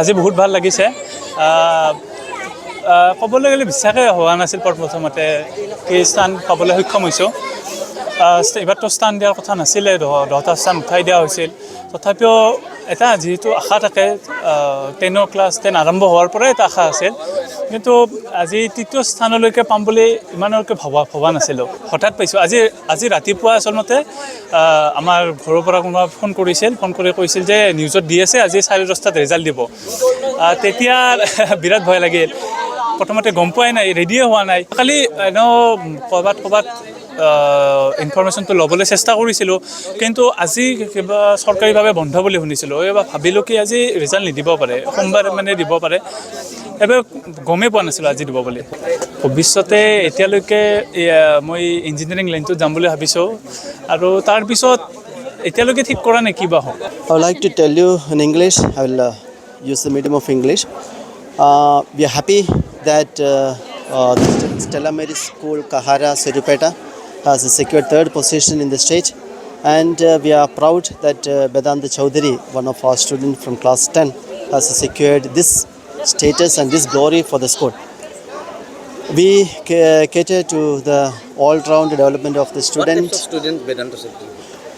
আজি বহুত ভাল লাগিছে। ক'বলৈ গ'লে বিশ্বাসে হোৱা নাছিল প্ৰথমতে কি স্থান পাবলৈ সক্ষম হৈছোঁ। এইবাৰতো স্থান দিয়াৰ কথা নাছিলে, 10টা স্থান উঠাই দিয়া হৈছিল। তথাপিও এটা যিহেতু আশা থাকে, 10 আৰম্ভ হোৱাৰ পৰাই এটা আশা আছিল, কিন্তু আজি 3য় স্থানলৈকে পাম বুলি ইমানলৈকে ভবা নাছিলোঁ। হঠাৎ পাইছোঁ। আজি ৰাতিপুৱা আচলতে আমাৰ ঘৰৰ পৰা কোনোবা ফোন কৰি কৈছিল যে নিউজত দি আছে আজি 10:30 ৰিজাল্ট দিব। তেতিয়া বিৰাট ভয় লাগিল। প্ৰথমতে গম পোৱাই নাই, ৰেডিয়ে হোৱা নাই। খালি এনেও ক'ৰবাত ইনফৰমেশ্যনটো ল'বলৈ চেষ্টা কৰিছিলোঁ, কিন্তু আজি কিবা চৰকাৰীভাৱে বন্ধ বুলি শুনিছিলোঁ। এইবাৰ ভাবিলোঁ কি আজি ৰিজাল্ট নিদিব পাৰে, সোমবাৰে মানে দিব পাৰে। এবাৰ গমেই পোৱা নাছিলোঁ আজি দিব বুলি। ভৱিষ্যতে এতিয়ালৈকে মই ইঞ্জিনিয়াৰিং লাইনটোত যাম বুলি ভাবিছোঁ, আৰু তাৰপিছত এতিয়ালৈকে ঠিক কৰা নাই কিবা হ'ব। I would like to tell you in English. I will use the medium of English. We are happy that Stella Maris School, Kahara, Sirupeta has secured 3rd position in the state. And we are proud that Vedanta Chaudhary, one of our students from class 10, has secured this status and this glory for the school. We cater to the all-round development of the student. What types of student Vedanta Chaudhary?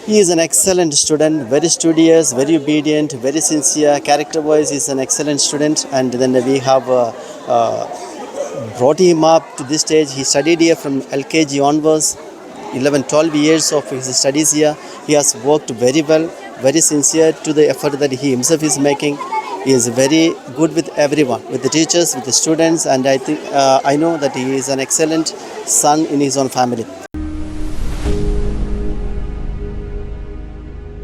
He is an excellent student, very studious, very obedient, very sincere. Character-wise, he is an excellent student. And then we have brought him up to this stage. He studied here from LKG onwards, 11-12 years of his studies here. He has worked very well, very sincere to the effort that he himself is making. He is very good with everyone, with the teachers, with the students, and I know that he is an excellent son in his own family.